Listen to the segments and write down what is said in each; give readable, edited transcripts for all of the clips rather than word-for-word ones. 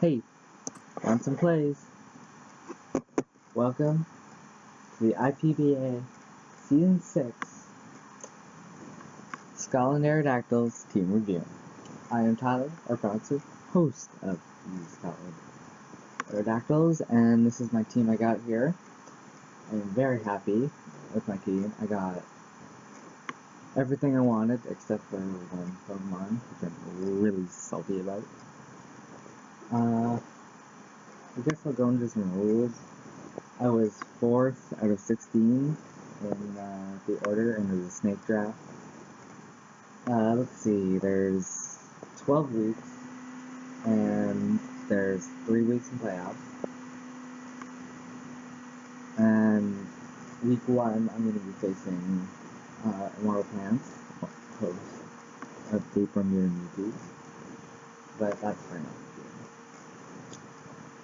Hey, BronsonPlayz. Welcome to the IPBA Season 6 Skull and Aeroactyl's Team Review. I am Tyler, or Bronson, host of the Skull and Aeroactyls, and this is my team I got here. I am very happy with my team. I got everything I wanted except for one Pokemon, which I'm really salty about. I guess I'll go into some rules. I was 4th out of 16 in the order, and there's a snake draft. Let's see, there's 12 weeks, and there's 3 weeks in playoffs. And week 1, I'm going to be facing Immortal Plants, host of the Premier Mewtwo. But that's for another game.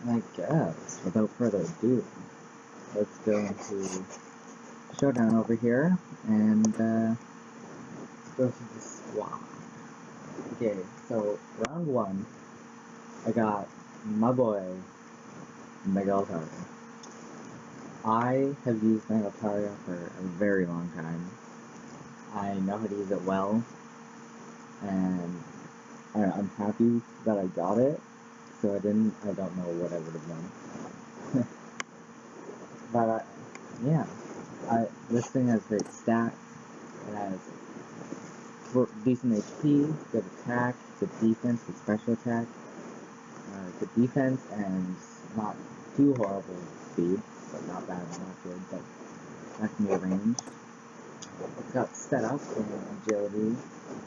And I guess, without further ado, let's go into Showdown over here, and go through the squad. Okay, so round 1, I got my boy, Aeroactyl. I have used Aeroactyl for a very long time. I know how to use it well, and I'm happy that I got it. So I don't know what I would have done. But, yeah. This thing has great stats. It has decent HP, good attack, good defense, good special attack, good defense, and not too horrible speed, but not bad, not good, but that can be arranged. It's got set up in agility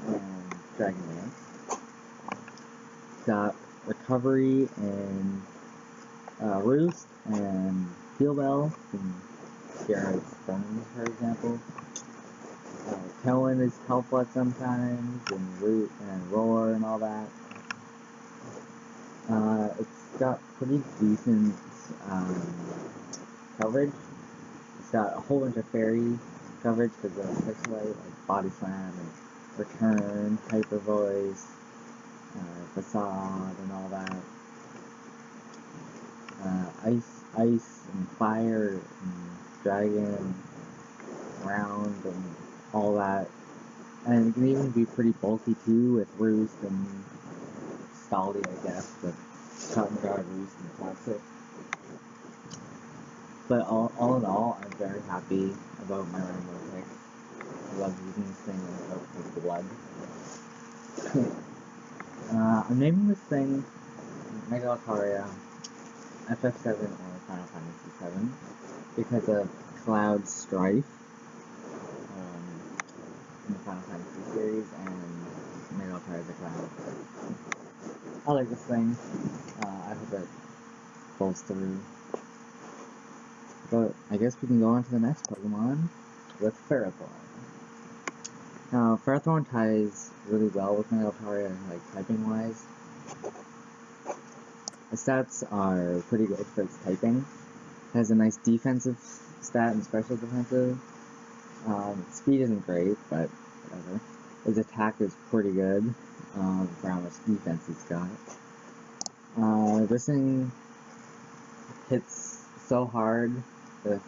and Dragon Dance. It's got recovery and roost and heal bell from Garrett's Bones, for example. Cohen is helpful at sometimes, and root and roar and all that. It's got pretty decent coverage. It's got a whole bunch of fairy coverage because of Pixelite, like Body Slam and Return, Hyper Voice, Facade and all that. Ice and Fire and Dragon, Round and all that. And it can even be pretty bulky too with Roost and Scaldy, I guess, but Cotton Guard, Roost, and Toxic. But all in all, I'm very happy about my rainbow pick. I love using this thing with blood. I'm naming this thing Aeroactyl FF7 or Final Fantasy 7 because of Cloud Strife in the Final Fantasy series, and Aeroactyl is a Cloud. I like this thing. I hope it pulls through. But I guess we can go on to the next Pokemon with Ferrothorn. Now, Ferrothorn ties really well with Aeroactyl, like typing-wise. The stats are pretty good for its typing. It has a nice defensive stat and special defensive. Speed isn't great, but whatever. His attack is pretty good for how much defense it's got. This thing hits so hard with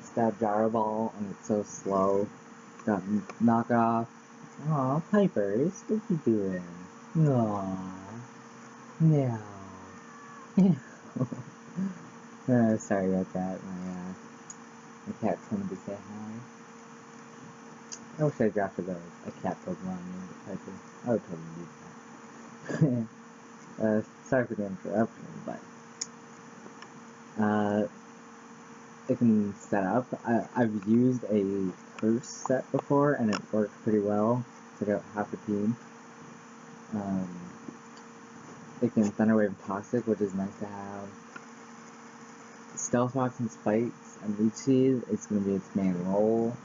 Stab Gyro Ball, and it's so slow. It's got knockoff. Aw, Pipers, what you doing? Aww. No. Sorry about that. My cat coming to say hi. I wish I drafted a cat Pokemon named Piper. I would totally do that. Sorry for the interruption, but it can set up. I've used a curse set before, and it worked pretty well. Took out half the team. It can Thunder Wave and Toxic, which is nice to have. Stealth Rocks and Spikes and Leech Seed, it's going to be its main role.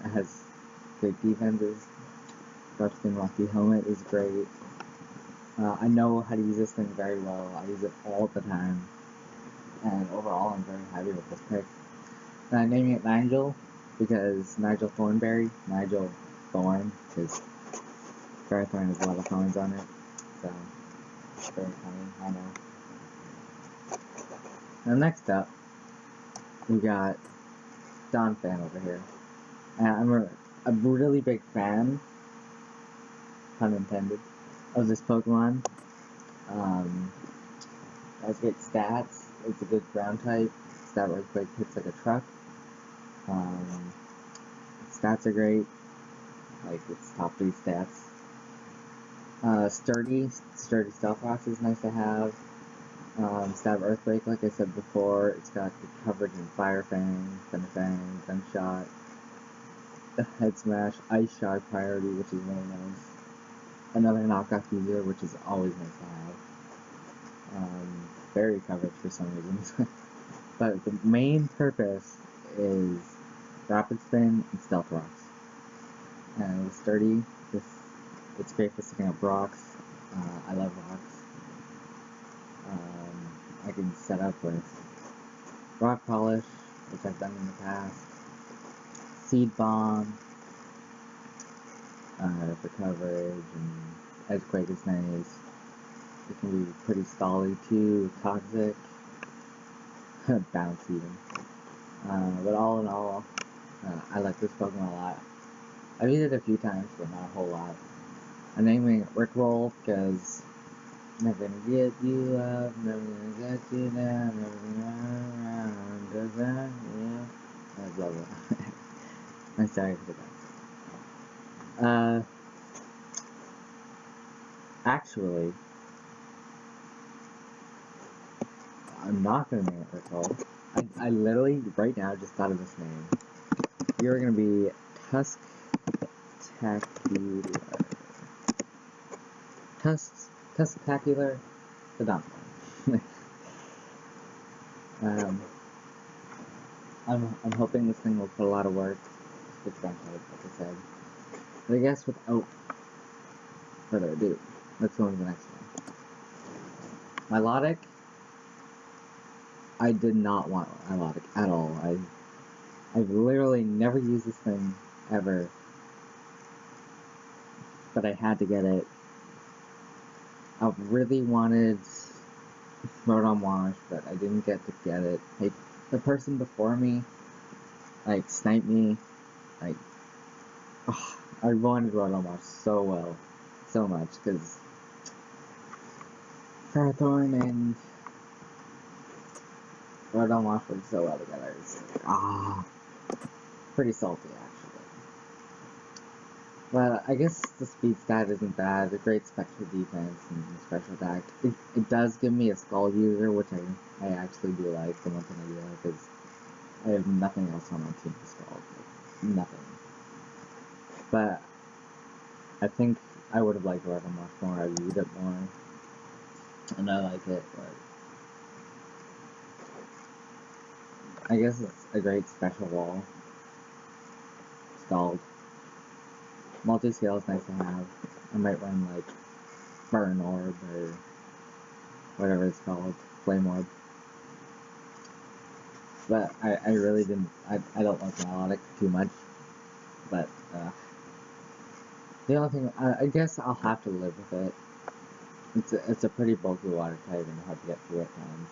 It has great defenses. Darkspin Rocky Helmet is great. I know how to use this thing very well. I use it all the time. And overall, I'm very happy with this pick. And I'm naming it Nigel because Nigel Thornberry. Nigel Thorn, because Ferrothorn has a lot of thorns on it. So very funny, I know. Now next up, we got Don Fan over here. And I'm a really big fan, pun intended, of this Pokemon. It has great stats. It's a good ground type. Stat Earthquake hits like a truck. Stats are great. Like, it's top 3 stats. Sturdy Stealth Rocks is nice to have. Stab Earthquake, like I said before, it's got good coverage in Fire Fang, Thunder Fang, Gunshot, Head Smash, Ice Shard priority, which is really nice. Another knockoff user, which is always nice to have. Berry coverage for some reasons. But the main purpose is Rapid Spin and Stealth Rocks. And with Sturdy, it's great for sticking up rocks. I love rocks. I can set up with Rock Polish, which I've done in the past. Seed Bomb for coverage, and Edgequake is nice. It can be pretty stally too, Toxic, Bounce even. But all in all, I like this Pokemon a lot. I've used it a few times, but not a whole lot. I'm naming it Rickroll because never gonna get you up, never gonna get you down, never gonna around, does that? Yeah. I love it. I'm sorry for that. Actually, I'm not gonna name it Rickroll. I literally, right now, just thought of this name. You're gonna be Tusktacular the Donphan. I'm hoping this thing will put a lot of work. It's good like I said. But I guess without further ado, let's go on to the next one. Milotic. I did not want Milotic at all. I've literally never used this thing ever. But I had to get it. I really wanted Rotom Wash, but I didn't get to get it. Like, the person before me, like, sniped me. Like, oh, I wanted Rotom Wash so much, because Ferrothorn and Rotom Wash work so well together. It's like, pretty salty, actually. But I guess the speed stat isn't bad. A great special defense and special attack. It does give me a Skull user, which I actually do like. The one thing I do like is I have nothing else on my team for Skull. Like, nothing. But I think I would have liked Rotom Wash more. I used it more. And I like it, but I guess it's a great special wall. Stalled. Multi-scale is nice to have. I might run like Burn Orb or whatever it's called, Flame Orb. But I really didn't, I don't like Milotic too much. But the only thing, I guess I'll have to live with it. It's a pretty bulky water type and hard to get through at times.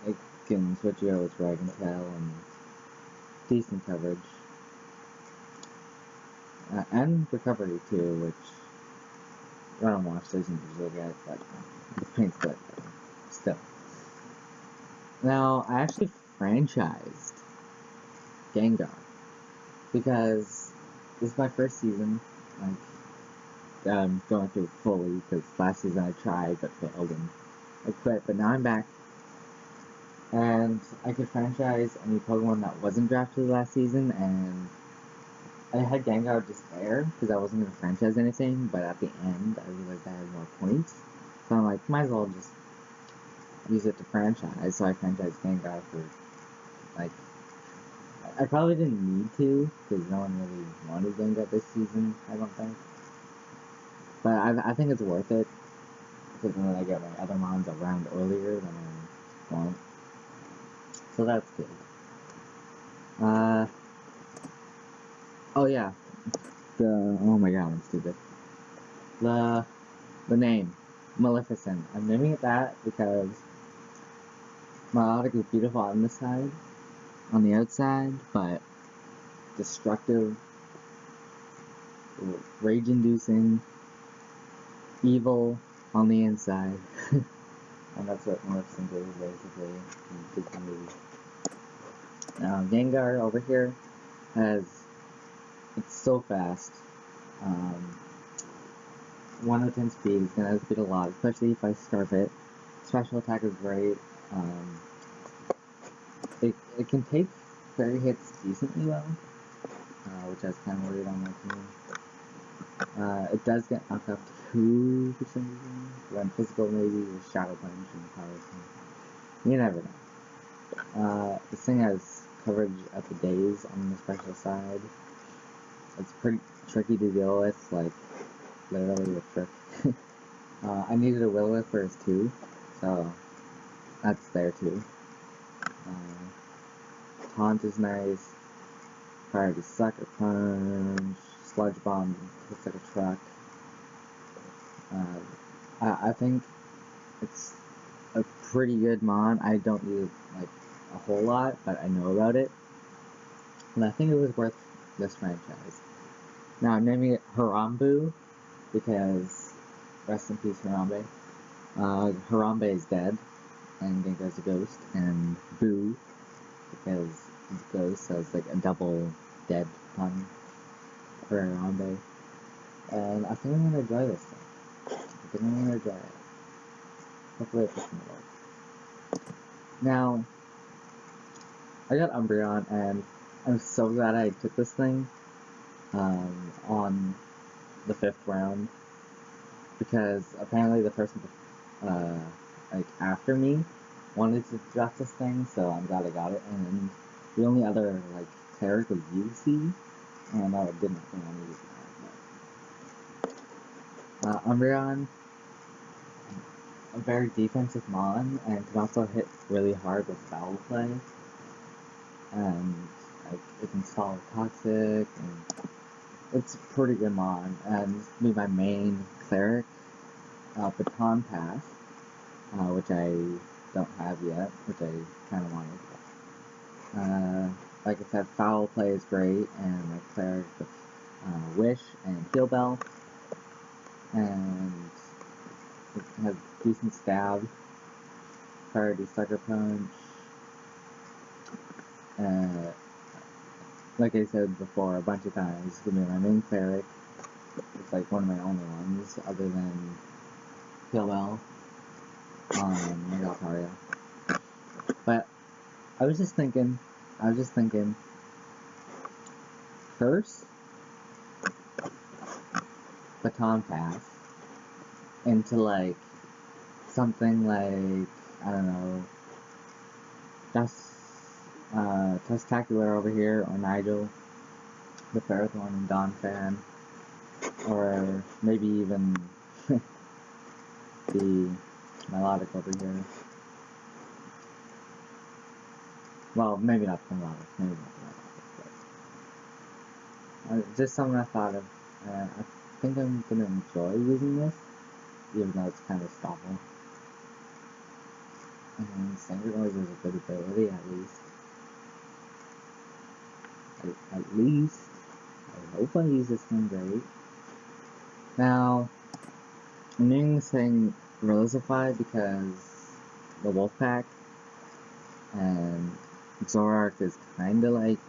It can switch you out with Dragon Tail and decent coverage. And recovery too, which Rotom Wash doesn't usually get, but the paint's good, still. Now, I actually franchised Gengar, because this is my first season, like, I'm going through it fully, because last season I tried, but failed, and I quit, but now I'm back, and I could franchise any Pokemon that wasn't drafted last season, and I had Gengar just there, because I wasn't going to franchise anything, but at the end, I realized I had more points. So I'm like, might as well just use it to franchise. So I franchised Gengar for, like, I probably didn't need to, because no one really wanted Gengar this season, I don't think. But I think it's worth it, because then I get my other mons around earlier than I want. So that's good. Oh yeah, oh my god, I'm stupid. The name, Maleficent. I'm naming it that because melodic is beautiful on this side, on the outside, but destructive, rage-inducing, evil on the inside. And that's what Maleficent is, basically, in Disney movie. Now, Gengar over here it's so fast. 1 out of 10 speed is going to outspeed a lot, especially if I starve it. Special attack is great. It can take fairy hits decently well, which I was kind of worried on my team. It does get knocked up 2 for some reason. When physical, maybe with Shadow Punch and Power Punch. You never know. This thing has coverage at the days on the special side. It's pretty tricky to deal with, like, literally a trick. I needed a Will-O-Wisp for his 2, so that's there too. Taunt is nice. Priority Sucker Punch. Sludge Bomb looks like a truck. I think it's a pretty good mon. I don't use like a whole lot, but I know about it. And I think it was worth this franchise. Now I'm naming it Harambe because rest in peace Harambe. Harambe is dead and Gengar's a ghost, and Boo because he's a ghost, so it's like a double dead pun for Harambe. And I think I'm gonna enjoy this thing. I think I'm gonna enjoy it. Hopefully it's gonna work. Now, I got Umbreon, and I'm so glad I took this thing on the 5th round, because apparently the person like after me wanted to draft this thing, so I'm glad I got it. And the only other like cleric was UC, and I did not think I needed that. Umbreon, a very defensive mon, and can also hit really hard with foul play. And like it can stall toxic, and it's a pretty good mon. And this will be my main cleric, Baton Pass, which I don't have yet, which I kind of wanted. Like I said, foul play is great, and my cleric with Wish and Heal Bell, and it has decent stab, priority Sucker Punch. Like I said before a bunch of times, it's gonna be my main cleric. It's like one of my only ones, other than Heal Bell on Megaltaria. But I was just thinking, first, Baton Pass into like something like, I don't know, Testacular over here, or Nigel, the Ferrothorn and Donphan, or maybe even the Melodic over here. Well, maybe not the Melodic, but just something I thought of. I think I'm gonna enjoy using this, even though it's kind of stopple. And Sandra Noise is a good ability, at least. At least. I hope I use this thing great. Now, I'm naming this thing Rosify because the Wolfpack, and Zoroark is kinda like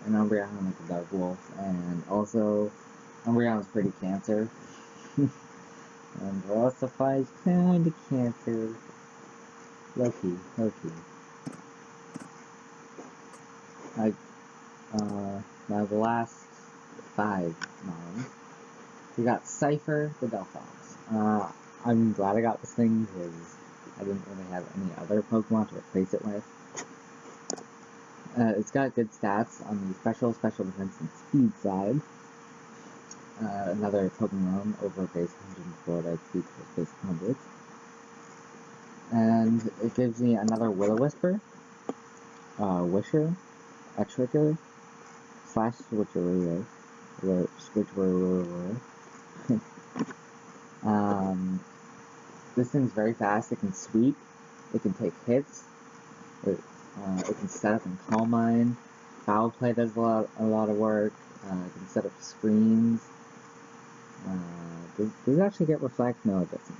an Umbreon, like a Dark Wolf, and also Umbreon is pretty Cancer. And Rosify is kinda Cancer. Low-key. Now the last 5 mons. We got Cypher, the Delphox. I'm glad I got this thing because I didn't really have any other Pokemon to replace it with. It's got good stats on the special defense, and speed side. Another Pokemon over base 104 that speeds for base 100. And it gives me another Will-O-Wisper, Wisher, a Trigger, / Switcheroo, This thing's very fast. It can sweep. It can take hits. It can set up and call mine. Foul play does a lot of work. It can set up screens. Does it actually get reflect? No, it doesn't.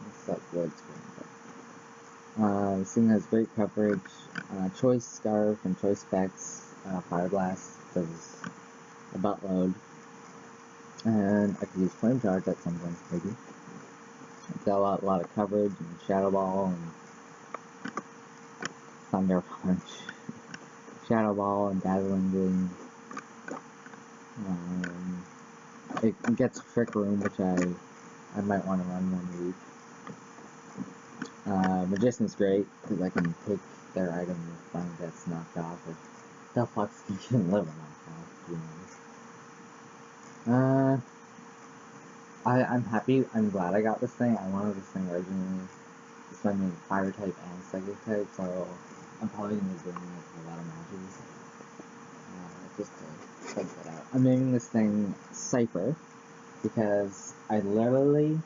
It's like void screen. But, this thing has great coverage. Choice Scarf and Choice Specs. Fire Blast does a buttload. And I could use Flame Charge at some points, maybe. It's got a lot of coverage and Shadow Ball and Thunder Punch. Shadow Ball and Dazzling Gleam. It gets Trick Room, which I might want to run one week. Magician's great, because I can take their item if mine gets knocked off, or the fuck can live knocked off, who knows. I'm happy, I'm glad I got this thing. I wanted this thing originally. It's my main fire type and psychic type, so I'm probably going to be bringing it to a lot of matches. Just to test it out. I'm naming this thing Cypher, because I literally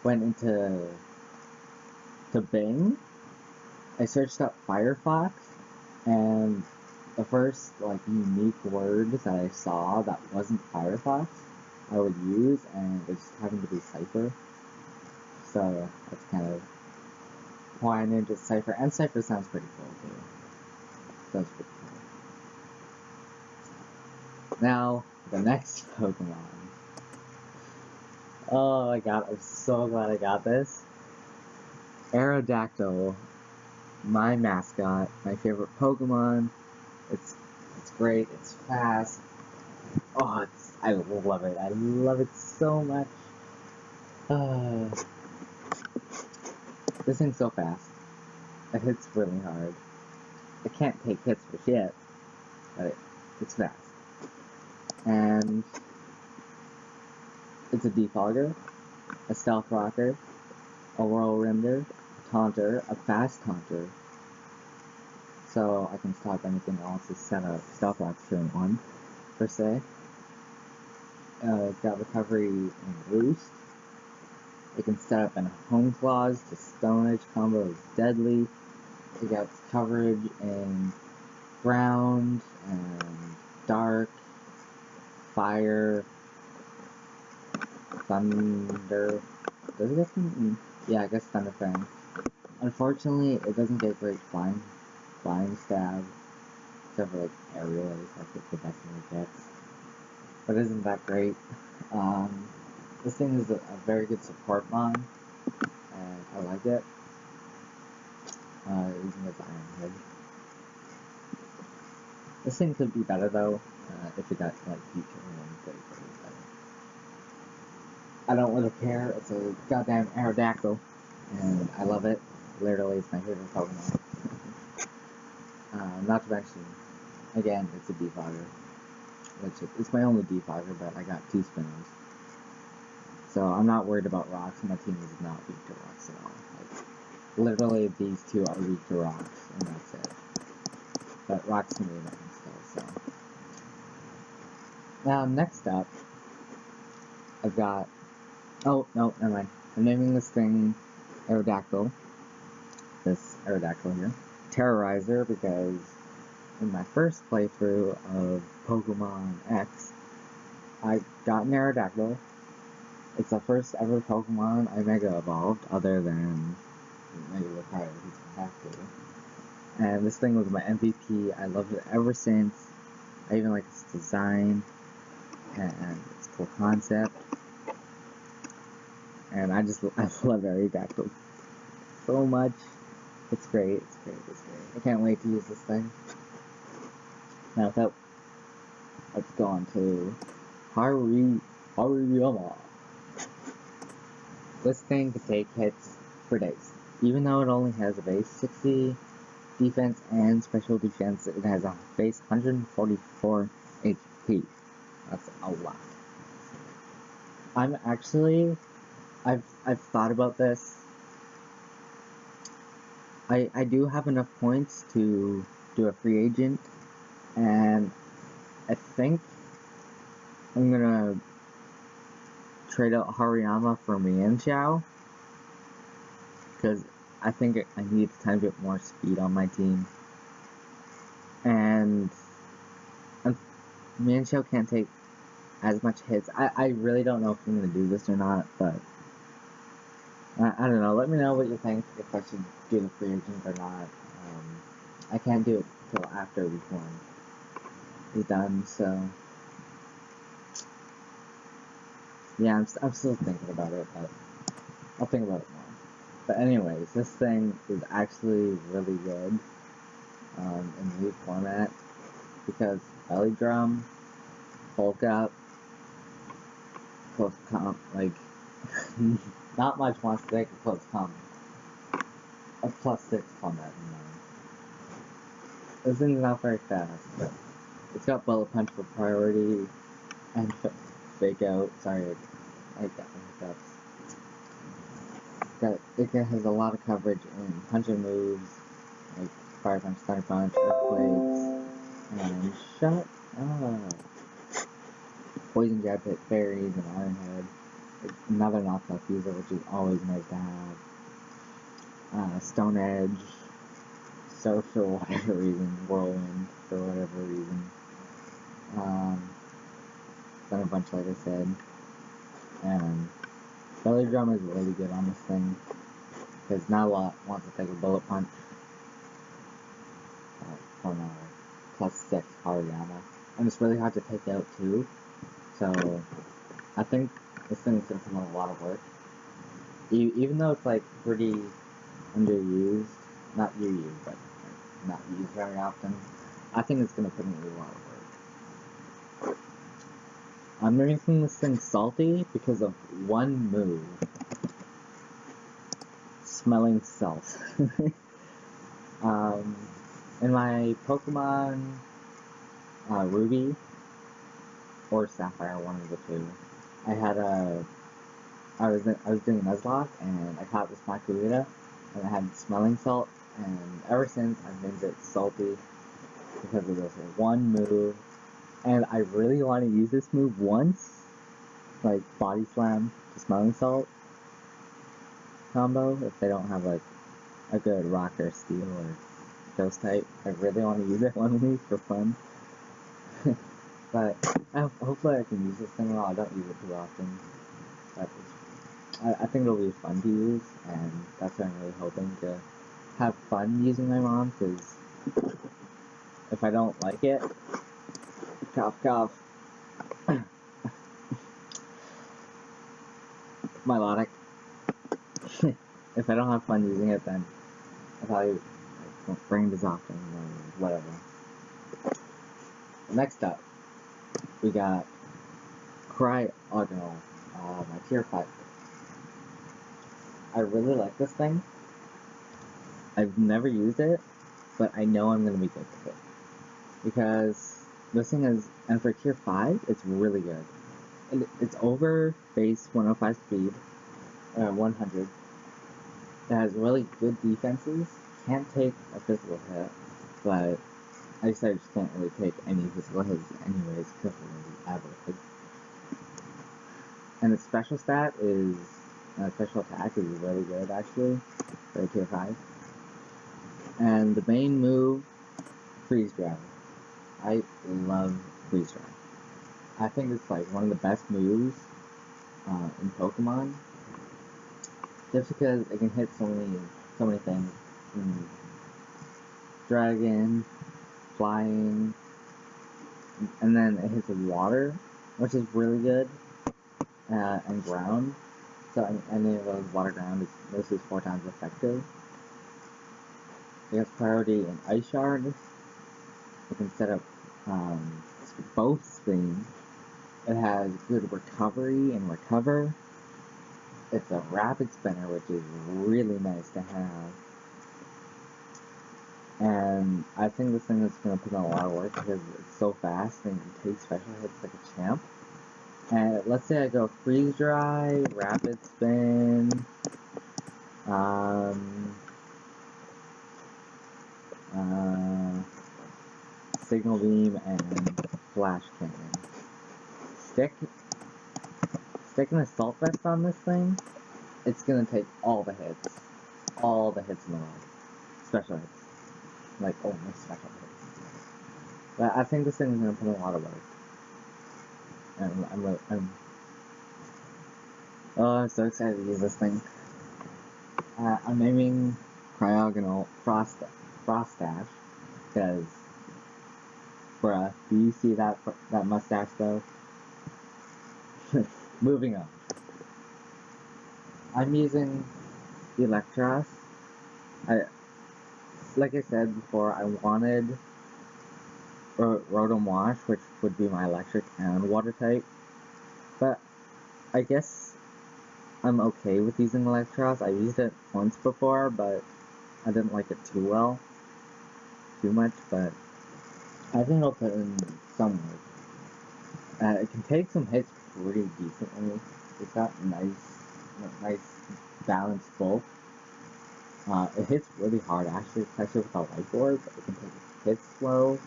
went into Bing. I searched up Firefox, and the first unique word that I saw that wasn't Firefox I would use, and it just happened to be Cypher. So that's kind of why I named it Cypher, and Cypher sounds pretty cool too. That's pretty cool. Now, the next Pokemon. Oh my god, I'm so glad I got this. Aeroactyl, my mascot, my favorite Pokemon. It's great, it's fast. Oh, I love it. I love it so much. This thing's so fast. It hits really hard. It can't take hits for shit, but it's fast. And it's a defogger, a stealth rocker, a whirlwinder, a taunter, a fast taunter. So I can stop anything else to set up stealth rocks turn 1, per se. It's got recovery and roost. It can set up in Home Claws to Stone Edge combo is deadly. It got coverage in ground and dark, fire, thunder. Does it get some? Yeah, I guess Thunder Fang. Unfortunately, it doesn't get great flying stab, except for aerial is the best thing it gets. But isn't that great? This thing is a very good support mon, and I like it. Using its Iron Head. This thing could be better though, if it got future and better. I don't really care. It's a goddamn Aeroactyl, and I love it. Literally, it's my favorite Pokemon. Not to mention, again, it's a defogger. It's my only defogger, but I got 2 spinners. So I'm not worried about rocks, and my team is not weak to rocks at all. Literally, these 2 are weak to rocks, and that's it. But rocks can be annoying still, so. Now, next up, I've got... Oh, no, never mind. I'm naming this thing Aeroactyl. This Aeroactyl here. Terrorizer, because in my first playthrough of Pokemon X, I got an Aeroactyl. It's the first ever Pokemon I Mega Evolved, other than Mega Lucario, who's have to. And this thing was my MVP. I loved it ever since. I even like its design and its cool concept. And I love Aeroactyl so much. It's great, it's great, it's great. I can't wait to use this thing. Now, let's go on to Hariyama. This thing can take hits for days. Even though it only has a base 60 defense and special defense, it has a base 144 HP. That's a lot. I've thought about this. I do have enough points to do a free agent, and I think I'm gonna trade out Hariyama for Mienshao, because I think I need a tiny bit more speed on my team. And Mienshao can't take as much hits. I really don't know if I'm going to do this or not, but I don't know. Let me know what you think, if I should do the free agent or not. I can't do it till after week 1 is done, so yeah, I'm still thinking about it, but I'll think about it more. But anyways, this thing is actually really good in league format, because belly drum, bulk up, close comp, like, not much wants to take a close comp. A +6 combat in mind. This thing's not very fast, but it's got bullet punch for priority and fake out. Sorry, I got my hiccups. It has a lot of coverage in punching moves, like fire punch, thunder punch, earthquakes, and shut up. Poison jab, hit fairies, and iron head. Another knockoff user, which is always nice to have. Stone edge, surf for whatever reason, whirlwind for whatever reason. Done a bunch, like I said. And belly drum is really good on this thing, because not a lot wants to take a bullet punch from a +6 Hariyama. And it's really hard to take out too, so I think this thing's gonna come with a lot of work. Even though it's like pretty underused, not used, but not used very often, I think it's gonna put in a lot of work. I'm making this thing salty because of one move. Smelling salt. In my Pokemon Ruby or Sapphire, one of the two, I was doing Nuzlocke and I caught this Makuhita and I had smelling salt, and ever since I've named it salty because of this one move. And I really want to use this move once, like body slam to smelling salt combo, if they don't have like a good rock or steel or ghost type. I really want to use it one week for fun. But hopefully I can use this thing well. I don't use it too often. But I think it'll be fun to use, and that's what I'm really hoping, to have fun using my mom, because if I don't like it, cough cough, melodic. If I don't have fun using it, then I probably won't bring this often, or whatever. Next up, we got Aeroactyl, my tier 5. I really like this thing. I've never used it, but I know I'm going to be good with it. Because this thing is, and for tier 5, it's really good. It's over base 105 speed, 100. It has really good defenses. Can't take a physical hit, but I just can't really take any physical hits anyways, because of the average. And its special stat is, special attack is really good actually, for tier 5. And the main move, freeze dry. I love freeze dry. I think it's like one of the best moves in Pokemon, just because it can hit so many things. Dragon, flying, and then it hits with water, which is really good, and ground. So any of those water ground is 4 times effective. It has priority in Ice Shard. You can set up both screens. It has good recovery and recover. It's a rapid spinner, which is really nice to have. And I think this thing is going to put in a lot of work because it's so fast and you can take special hits like a champ. And let's say I go freeze dry, rapid spin, signal beam, and flash cannon. Taking an assault vest on this thing, it's gonna take all the hits in the world, special hits, like only special hits. But I think this thing is gonna put in a lot of work, and I'm so excited to use this thing. I'm naming Cryogonal Frostash because, bruh, do you see that mustache though? Moving on. I'm using Electros. Like I said before, I wanted Rotom Wash, which would be my electric and water type, but I guess I'm okay with using Electros. I used it once before, but I didn't like it too much, but I think I'll put in some work. It can take some hits pretty decently. It's got nice balanced bulk. It hits really hard actually, especially with the life orb. It can take hits slow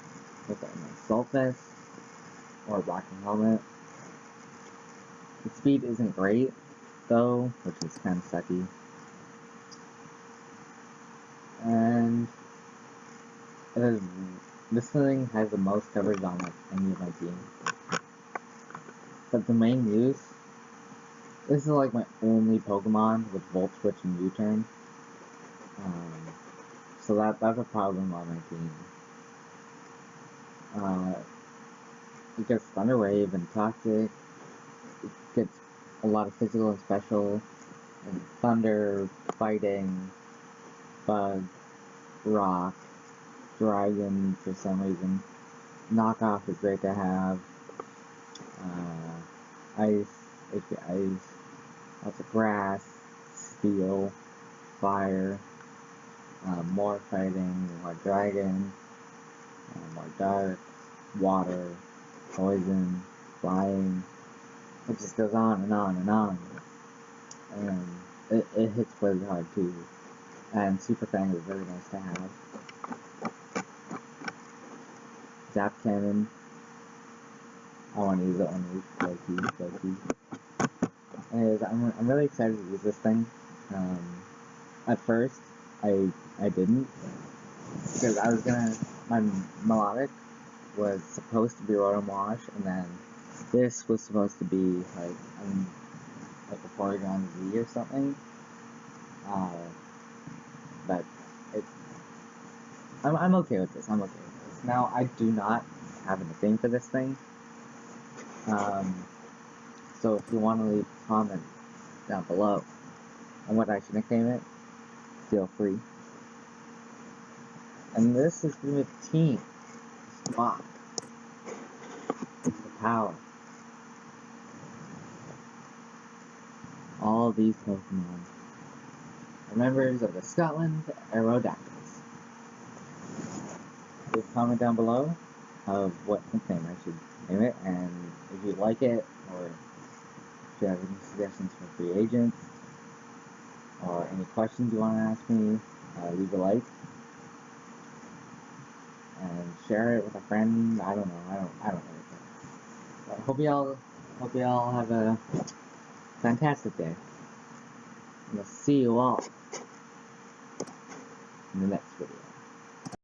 with an assault vest or a blocking helmet. The speed isn't great though, which is kind of sucky. And this thing has the most coverage on like any of my team. But the main use, this is like my only Pokemon with Volt Switch and U-turn. So that's a problem on my team. It gets Thunder Wave and Toxic. It gets a lot of physical and special, and Thunder, Fighting, Bug, Rock, Dragon for some reason. Knockoff is great to have. Ice, HP Ice, lots of Grass, Steel, Fire, more Fighting, more Dragon, more Dark, Water, Poison, Flying. It just goes on and on and on. And it hits really hard too. And Super Fang is very nice to have. Zap Cannon. I want to use it on low-key. Anyways, I'm really excited to use this thing. At first, I didn't. Because I was my Melodic was supposed to be Rotom Wash, and then this was supposed to be like a Porygon Z or something. But I'm okay with this. Now, I do not have anything for this thing. So if you want to leave a comment down below on what I should nickname it, feel free. And this is the team. Squad. It's the power. All these Pokemon are members of the Scotland Aeroactyls. Leave a comment down below of what nickname I should name it, and if you like it, or if you have any suggestions for free agents, or any questions you want to ask me, leave a like. And share it with a friend. I don't know. But hope y'all have a fantastic day. And I'll see you all in the next video.